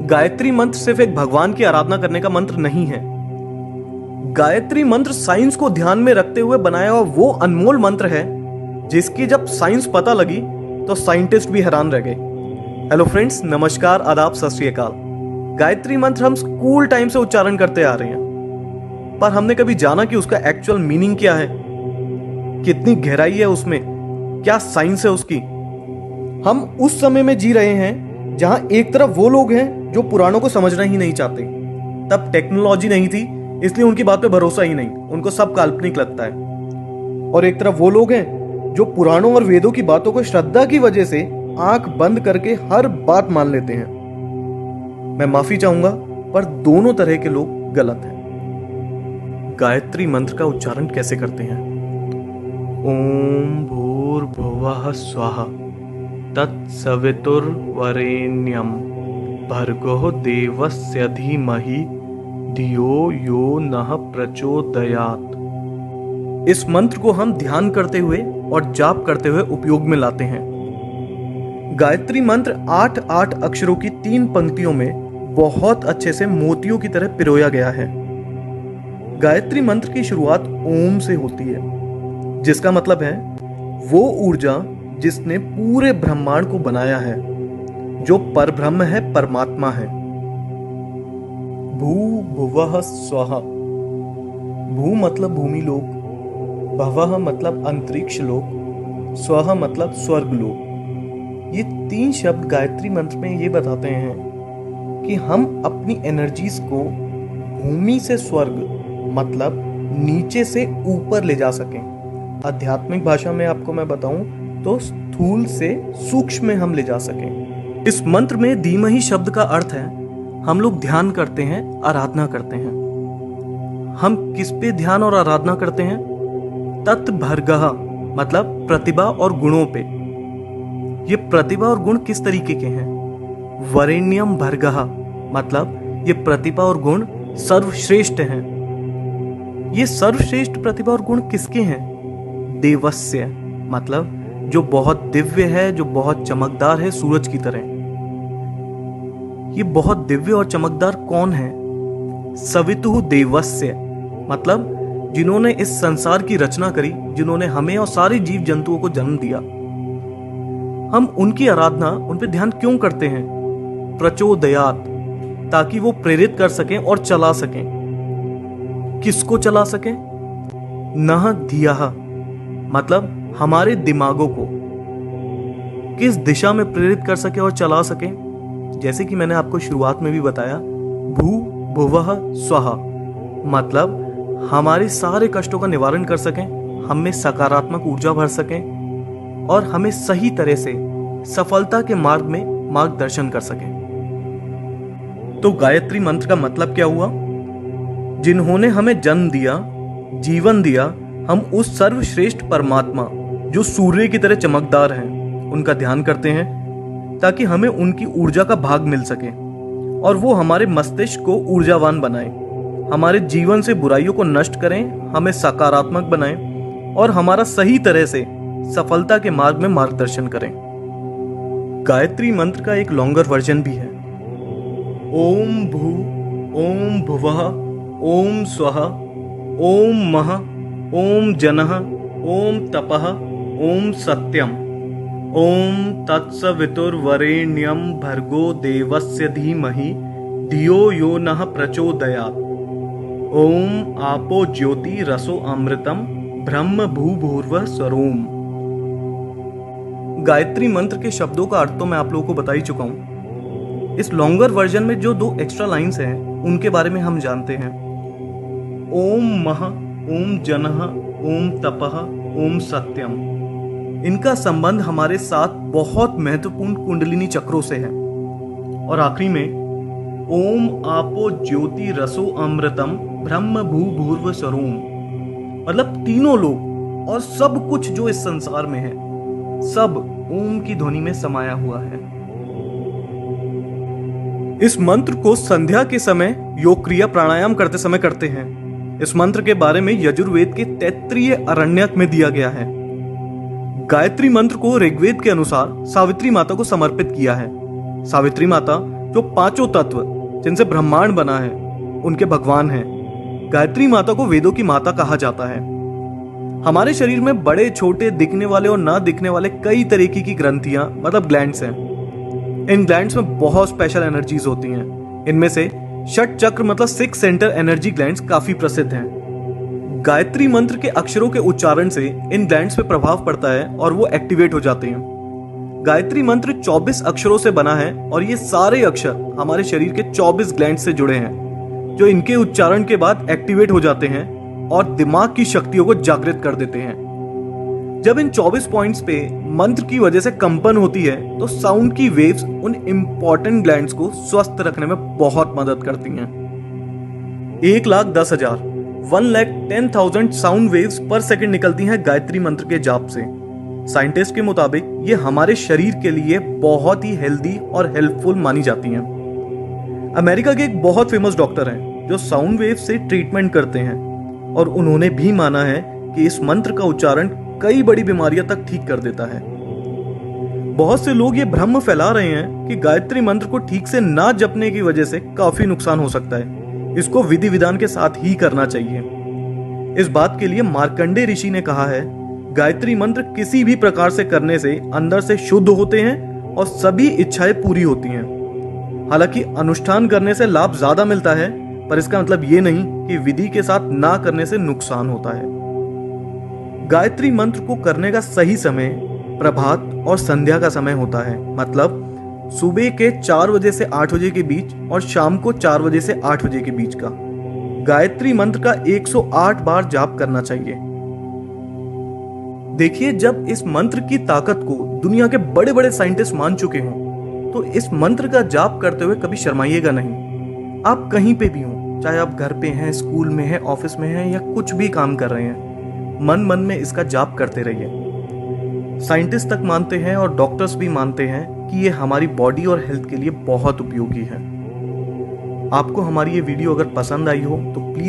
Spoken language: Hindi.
गायत्री मंत्र सिर्फ एक भगवान की आराधना करने का मंत्र नहीं है। गायत्री मंत्र साइंस को ध्यान में रखते हुए बनाया हुआ वो अनमोल मंत्र है जिसकी जब साइंस पता लगी तो साइंटिस्ट भी हैरान रह गए। हेलो फ्रेंड्स, नमस्कार, आदाब, सत श्री अकाल। गायत्री मंत्र हम स्कूल टाइम से उच्चारण करते आ रहे हैं, पर हमने कभी जाना कि उसका एक्चुअल मीनिंग क्या है, कितनी गहराई है उसमें, क्या साइंस है उसकी। हम उस समय में जी रहे हैं जहां एक तरफ वो लोग हैं जो पुराणों को समझना ही नहीं चाहते। तब टेक्नोलॉजी नहीं थी, इसलिए उनकी बात पे भरोसा ही नहीं, उनको सब काल्पनिक लगता है। और एक तरफ वो लोग हैं जो पुराणों और वेदों की बातों को श्रद्धा की वजह से आंख बंद करके हर बात मान लेते हैं। मैं माफी चाहूंगा, पर दोनों तरह के लोग गलत हैं। गायत्री मंत्र का उच्चारण कैसे करते हैं? ओम भूर्भुवः स्वः तत्सवितुर्वरेण्यं भर्गो देवस्य धीमहि धियो यो नः प्रचोदयात्। इस मंत्र को हम ध्यान करते हुए और जाप करते हुए उपयोग में लाते हैं। गायत्री मंत्र 8 अक्षरों की 3 पंक्तियों में बहुत अच्छे से मोतियों की तरह पिरोया गया है। गायत्री मंत्र की शुरुआत ओम से होती है, जिसका मतलब है वो ऊर्जा जिसने पूरे ब्रह्मांड को बनाया है, जो परब्रह्म है, परमात्मा है। भू भुवः स्वः। भू मतलब भूमि लोक, भवः मतलब अंतरिक्ष लोक, स्वः मतलब स्वर्ग लोक। ये 3 शब्द गायत्री मंत्र में ये बताते हैं कि हम अपनी एनर्जीज को भूमि से स्वर्ग मतलब नीचे से ऊपर ले जा सकें। आध्यात्मिक भाषा में आपको मैं बताऊं तो स्थूल से सूक्ष्म में हम ले जा सकें। इस मंत्र में धीमहि शब्द का अर्थ है हम लोग ध्यान करते हैं, आराधना करते हैं। हम किस पे ध्यान और आराधना करते हैं? तत्भर्गः मतलब प्रतिभा और गुणों पे। ये प्रतिभा और गुण किस तरीके के हैं? वरेण्यम भर्गः मतलब ये प्रतिभा और गुण सर्वश्रेष्ठ हैं। ये सर्वश्रेष्ठ प्रतिभा और गुण किसके हैं? देवस्य मतलब जो बहुत दिव्य है, जो बहुत चमकदार है, सूरज की तरह। ये बहुत दिव्य और चमकदार कौन है? सवितुः देवस्य मतलब जिन्होंने इस संसार की रचना करी, जिन्होंने हमें और सारे जीव जंतुओं को जन्म दिया। हम उनकी आराधना, उन पे ध्यान क्यों करते हैं? प्रचोदयात्, ताकि वो प्रेरित कर सकें और चला सकें। किसको चला सकें? नः धियः मतलब हमारे दिमागों को किस दिशा में प्रेरित कर सके और चला सके। जैसे कि मैंने आपको शुरुआत में भी बताया, भू भुवः स्वः मतलब हमारे सारे कष्टों का निवारण कर सकें, हम में सकारात्मक ऊर्जा भर सकें और हमें सही तरह से सफलता के मार्ग में मार्गदर्शन कर सकें। तो गायत्री मंत्र का मतलब क्या हुआ? जिन्होंने हमें जन्म दिया, जीवन दिया, हम उस सर्वश्रेष्ठ परमात्मा जो सूर्य की तरह चमकदार हैं, उनका ध्यान करते हैं ताकि हमें उनकी ऊर्जा का भाग मिल सके और वो हमारे मस्तिष्क को ऊर्जावान बनाएं, हमारे जीवन से बुराइयों को नष्ट करें, हमें सकारात्मक बनाएं और हमारा सही तरह से सफलता के मार्ग में मार्गदर्शन करें। गायत्री मंत्र का एक लॉन्गर वर्जन भी है। ओम भू, ओम भुवः, ओम स्वः, ओम मः, ओम जनः, ओम तपः, ओम सत्यम, ओम तत्सवितुर्वरेण्यं भर्गो देवस्य धीमहि धियो यो नः प्रचोदयात्। ओम आपो ज्योति रसो अमृतम ब्रह्म भूभुर्वः स्वरोम। गायत्री मंत्र के शब्दों का अर्थ तो मैं आप लोगों को बता ही चुका हूं। इस लॉन्गर वर्जन में जो 2 एक्स्ट्रा लाइंस हैं उनके बारे में हम जानते हैं। ओम मः, ओम जनः, ओम तपः, ओम सत्यम। इनका संबंध हमारे साथ बहुत महत्वपूर्ण कुंडलिनी चक्रों से है। और आखिरी में ओम आपो ज्योति रसो अमृतम ब्रह्म भूभुर्वः स्वरोम मतलब तीनों लोग और सब कुछ जो इस संसार में है, सब ओम की ध्वनि में समाया हुआ है। इस मंत्र को संध्या के समय योग क्रिया प्राणायाम करते समय करते हैं। इस मंत्र के बारे में यजुर्वेद के तैत्तिरीय अरण्यक में दिया गया है। गायत्री मंत्र को ऋग्वेद के अनुसार सावित्री माता को समर्पित किया है। सावित्री माता जो पांचों तत्व जिनसे ब्रह्मांड बना है उनके भगवान हैं। गायत्री माता को वेदों की माता कहा जाता है। हमारे शरीर में बड़े छोटे दिखने वाले और ना दिखने वाले कई तरीके की ग्रंथियां मतलब ग्लैंड्स हैं। इन ग्लैंड्स में बहुत स्पेशल एनर्जीज होती हैं। इनमें से षट चक्र मतलब 6 सेंटर एनर्जी ग्लैंड्स काफी प्रसिद्ध हैं। गायत्री मंत्र के अक्षरों के उच्चारण से इन ग्लैंड्स पे प्रभाव पड़ता है और वो एक्टिवेट हो जाते हैं। गायत्री मंत्र 24 अक्षरों से बना है और ये सारे अक्षर हमारे शरीर के 24 ग्लैंड से जुड़े हैं, जो इनके उच्चारण के बाद एक्टिवेट हो जाते हैं और दिमाग की शक्तियों को जागृत कर देते हैं। जब इन 24 पॉइंट्स पे मंत्र की वजह से कंपन होती है तो साउंड की वेव्स उन इंपॉर्टेंट ग्लैंड्स को स्वस्थ रखने में बहुत मदद करती हैं। 1,10,000 1,10,000 साउंड वेव्स पर सेकंड निकलती हैं गायत्री मंत्र के जाप से। साइंटिस्ट के मुताबिक ये हमारे शरीर के लिए बहुत ही हेल्दी और हेल्पफुल मानी जाती हैं। अमेरिका के एक बहुत फेमस डॉक्टर हैं जो साउंड वेव से ट्रीटमेंट करते हैं और उन्होंने भी माना है कि इस मंत्र का उच्चारण कई बड़ी बीमारियां तक ठीक कर देता है। बहुत से लोग ये भ्रम फैला रहे हैं कि गायत्री मंत्र को ठीक से ना जपने की वजह से काफी नुकसान हो सकता है। इसको विधि विधान के साथ ही करना चाहिए। इस बात के लिए मार्कंडे ऋषि ने कहा है, गायत्री मंत्र किसी भी प्रकार से करने से अंदर से शुद्ध होते हैं और सभी इच्छाएं पूरी होती हैं। हालांकि अनुष्ठान करने से लाभ ज्यादा मिलता है, पर इसका मतलब ये नहीं कि विधि के साथ ना करने से नुकसान होता है। गायत्री मंत्र को करने का सही समय प्रभात और संध्या का समय होता है, मतलब सुबह के 4 बजे से 8 बजे के बीच और शाम को 4 बजे से 8 बजे के बीच का। गायत्री मंत्र का 108 बार जाप करना चाहिए। देखिए, जब इस मंत्र की ताकत को दुनिया के बड़े बड़े साइंटिस्ट मान चुके हों तो इस मंत्र का जाप करते हुए कभी शर्माइएगा नहीं। आप कहीं पे भी हों, चाहे आप घर पे हैं, स्कूल में हैं, ऑफिस में हैं या कुछ भी काम कर रहे हैं, मन मन में इसका जाप करते रहिए। साइंटिस्ट तक मानते हैं और डॉक्टर्स भी मानते हैं कि ये हमारी बॉडी और हेल्थ के लिए बहुत उपयोगी है। आपको हमारी ये वीडियो अगर पसंद आई हो तो प्लीज